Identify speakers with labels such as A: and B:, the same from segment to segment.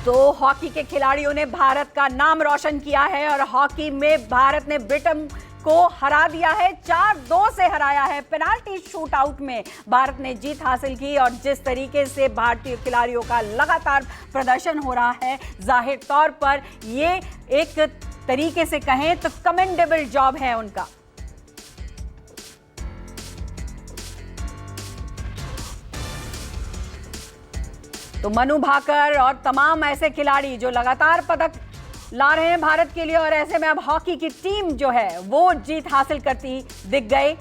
A: तो हॉकी के खिलाड़ियों ने भारत का नाम रोशन किया है और हॉकी में भारत ने ब्रिटेन को हरा दिया है, 4-2 से हराया है। पेनाल्टी शूट आउट में भारत ने जीत हासिल की और जिस तरीके से भारतीय खिलाड़ियों का लगातार प्रदर्शन हो रहा है, जाहिर तौर पर ये एक तरीके से कहें तो कमेंडेबल जॉब है उनका। तो मनु भाकर और तमाम ऐसे खिलाड़ी जो लगातार पदक ला रहे हैं भारत के लिए, और ऐसे में अब हॉकी की टीम जो है वो जीत हासिल करती दिख गई।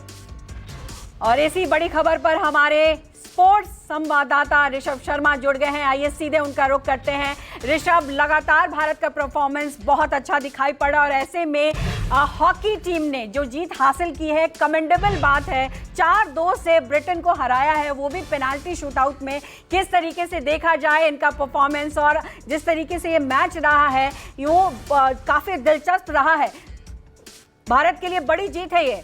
A: और इसी बड़ी खबर पर हमारे स्पोर्ट्स संवाददाता ऋषभ शर्मा जुड़ गए हैं। आइए सीधे उनका रुख करते हैं। ऋषभ, लगातार भारत का परफॉर्मेंस बहुत अच्छा दिखाई पड़ा और ऐसे में हॉकी टीम ने जो जीत हासिल की है, कमेंडेबल बात है। 4-2 से ब्रिटेन को हराया है, वो भी पेनाल्टी शूटआउट में। किस तरीके से देखा जाए इनका परफॉर्मेंस और जिस तरीके से ये मैच रहा है, यूं काफी दिलचस्प रहा है। भारत के लिए बड़ी जीत है ये।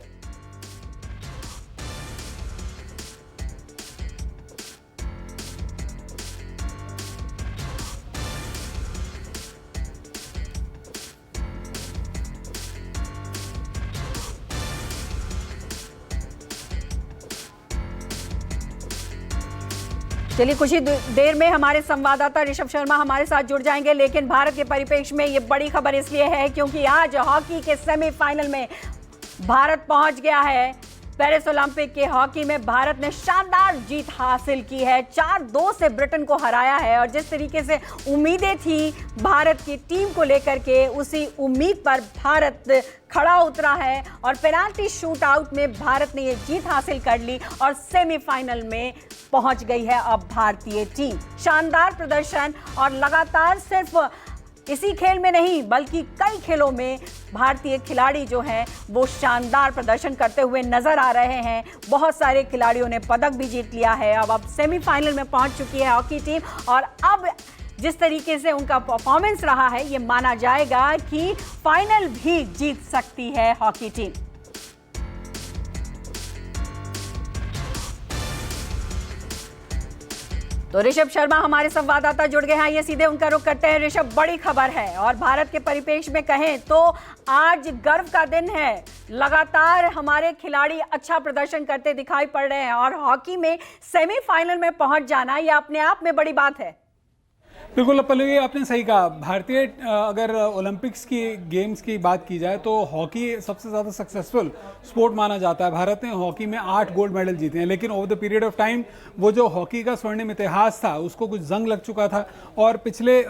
A: चलिए कुछ ही देर में हमारे संवाददाता ऋषभ शर्मा हमारे साथ जुड़ जाएंगे, लेकिन भारत के परिप्रेक्ष्य में ये बड़ी खबर इसलिए है क्योंकि आज हॉकी के सेमीफाइनल में भारत पहुंच गया है। पेरिस ओलंपिक के हॉकी में भारत ने शानदार जीत हासिल की है, 4-2 से ब्रिटेन को हराया है। और जिस तरीके से उम्मीदें थी भारत की टीम को लेकर के, उसी उम्मीद पर भारत खड़ा उतरा है और पेनाल्टी शूट आउट में भारत ने ये जीत हासिल कर ली और सेमीफाइनल में पहुंच गई है अब भारतीय टीम। शानदार प्रदर्शन और लगातार सिर्फ इसी खेल में नहीं बल्कि कई खेलों में भारतीय खिलाड़ी जो हैं वो शानदार प्रदर्शन करते हुए नजर आ रहे हैं। बहुत सारे खिलाड़ियों ने पदक भी जीत लिया है। अब सेमीफाइनल में पहुंच चुकी है हॉकी टीम और अब जिस तरीके से उनका परफॉर्मेंस रहा है, ये माना जाएगा कि फाइनल भी जीत सकती है हॉकी टीम। तो ऋषभ शर्मा हमारे संवाददाता जुड़ गए हैं, ये सीधे उनका रुख करते हैं। ऋषभ, बड़ी खबर है और भारत के परिप्रेक्ष्य में कहें तो आज गर्व का दिन है। लगातार हमारे खिलाड़ी अच्छा प्रदर्शन करते दिखाई पड़ रहे हैं और हॉकी में सेमीफाइनल में पहुंच जाना ये अपने आप में बड़ी बात है।
B: बिल्कुल पल्लवी, आपने सही कहा। भारतीय अगर ओलंपिक्स की गेम्स की बात की जाए तो हॉकी सबसे ज़्यादा सक्सेसफुल स्पोर्ट माना जाता है। भारत ने हॉकी में 8 गोल्ड मेडल जीते हैं, लेकिन over the period of time वो जो हॉकी का स्वर्णिम इतिहास था उसको कुछ जंग लग चुका था और पिछले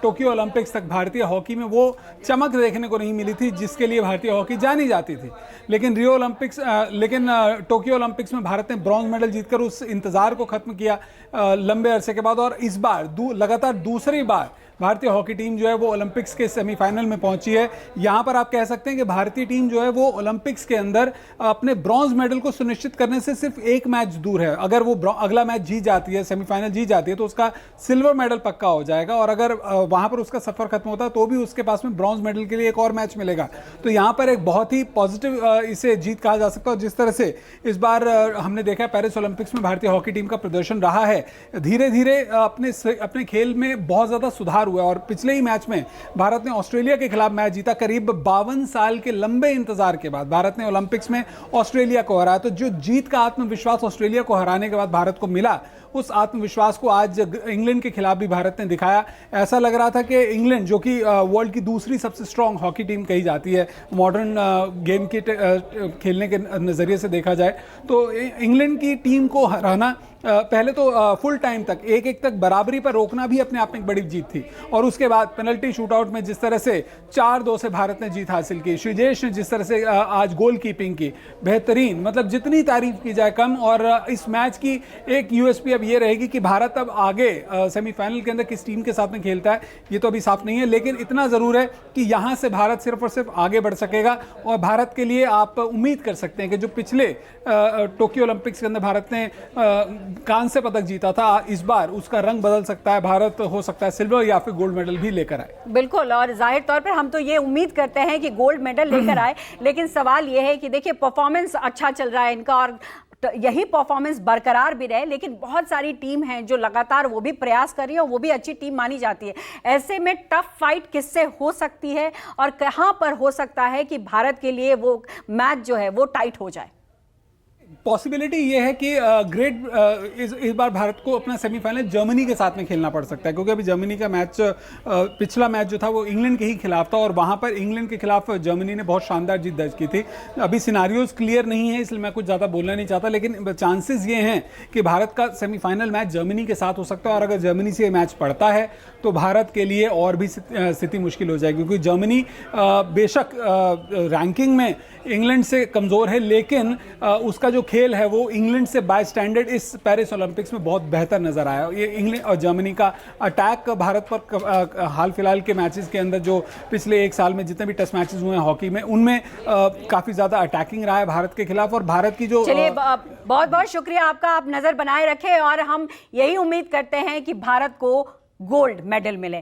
B: टोक्यो ओलंपिक्स तक भारतीय हॉकी में वो चमक देखने को नहीं मिली थी जिसके लिए भारतीय हॉकी जानी जाती थी। लेकिन टोक्यो ओलंपिक्स में भारत ने ब्रॉन्ज मेडल जीतकर उस इंतजार को खत्म किया लंबे अरसे के बाद, और इस बार लगातार दूसरी बार भारतीय हॉकी टीम जो है वो ओलंपिक्स के सेमीफाइनल में पहुंची है। यहां पर आप कह सकते हैं कि भारतीय टीम जो है वो ओलंपिक्स के अंदर अपने ब्रॉन्ज मेडल को सुनिश्चित करने से सिर्फ एक मैच दूर है। अगर वो अगला मैच जीत जाती है, सेमीफाइनल जीत जाती है, तो उसका सिल्वर मेडल पक्का हो जाएगा और अगर वहां पर उसका सफर खत्म होता है तो भी उसके पास में ब्रॉन्ज मेडल के लिए एक और मैच मिलेगा। तो यहां पर एक बहुत ही पॉजिटिव इसे जीत कहा जा सकता है। जिस तरह से इस बार हमने देखा पेरिस ओलंपिक्स में भारतीय हॉकी टीम का प्रदर्शन रहा है, धीरे धीरे अपने खेल में बहुत ज्यादा सुधार हुआ। और पिछले ही मैच में भारत ने ऑस्ट्रेलिया के खिलाफ मैच जीता। करीब 52 साल के लंबे इंतजार के बाद भारत ने ओलंपिक्स में ऑस्ट्रेलिया को हराया। तो जो जीत का आत्मविश्वास ऑस्ट्रेलिया को हराने के बाद भारत को मिला, उस आत्मविश्वास को आज इंग्लैंड के खिलाफ भी भारत ने दिखाया। ऐसा लग रहा था कि इंग्लैंड, जो कि वर्ल्ड की दूसरी सबसे स्ट्रांग हॉकी टीम कही जाती है मॉडर्न गेम के खेलने के नज़रिए से देखा जाए, तो इंग्लैंड की टीम को हराना, पहले तो फुल टाइम तक 1-1 तक बराबरी पर रोकना भी अपने आप में एक बड़ी जीत थी। और उसके बाद पेनल्टी शूटआउट में जिस तरह से 4-2 से भारत ने जीत हासिल की, श्रीजेश ने जिस तरह से आज गोल कीपिंग की, बेहतरीन, मतलब जितनी तारीफ की जाए कम। और इस मैच की एक यूएसपी अब ये रहेगी कि भारत अब आगे सेमीफाइनल के अंदर किस टीम के साथ में खेलता है ये तो अभी साफ नहीं है, लेकिन इतना जरूर है कि यहां से भारत सिर्फ और सिर्फ आगे बढ़ सकेगा। और भारत के लिए आप उम्मीद कर सकते हैं कि जो पिछले टोक्यो ओलंपिक्स के अंदर भारत ने कांस्य पदक जीता था, इस बार उसका रंग बदल सकता है। भारत हो सकता है सिल्वर या फिर गोल्ड मेडल भी लेकर आए।
A: बिल्कुल, और जाहिर तौर पर हम तो ये उम्मीद करते हैं कि गोल्ड मेडल लेकर आए, लेकिन सवाल ये है कि देखिए परफॉर्मेंस अच्छा चल रहा है इनका और यही परफॉर्मेंस बरकरार भी रहे, लेकिन बहुत सारी टीम हैं जो लगातार वो भी प्रयास कर रही है और वो भी अच्छी टीम मानी जाती है। ऐसे में टफ फाइट किससे हो सकती है और कहां पर हो सकता है कि भारत के लिए वो मैच जो है वो टाइट हो जाए?
B: पॉसिबिलिटी ये है कि इस बार भारत को अपना सेमीफाइनल जर्मनी के साथ में खेलना पड़ सकता है, क्योंकि अभी जर्मनी का मैच, पिछला मैच जो था वो इंग्लैंड के ही खिलाफ था और वहां पर इंग्लैंड के खिलाफ जर्मनी ने बहुत शानदार जीत दर्ज की थी। अभी सिनारियोज क्लियर नहीं है, इसलिए मैं कुछ ज़्यादा बोलना नहीं चाहता, लेकिन चांसेस ये हैं कि भारत का सेमीफाइनल मैच जर्मनी के साथ हो सकता है और अगर जर्मनी से ये मैच पड़ता है तो भारत के लिए और भी स्थिति मुश्किल हो जाएगी, क्योंकि जर्मनी बेशक रैंकिंग में इंग्लैंड से कमज़ोर है, लेकिन उसका जो खेल है वो इंग्लैंड से बाय स्टैंडर्ड इस पेरिस ओलंपिक्स में बहुत बेहतर नजर आया। ये इंग्लैंड और जर्मनी का अटैक भारत पर हाल फिलहाल के मैचेस के अंदर, जो पिछले एक साल में जितने भी टेस्ट मैचेस हुए हैं हॉकी में, उनमें काफ़ी ज़्यादा अटैकिंग रहा है भारत के खिलाफ। और भारत की जो
A: चलिए, बहुत बहुत शुक्रिया आपका, आप नज़र बनाए रखें और हम यही उम्मीद करते हैं कि भारत को गोल्ड मेडल मिले।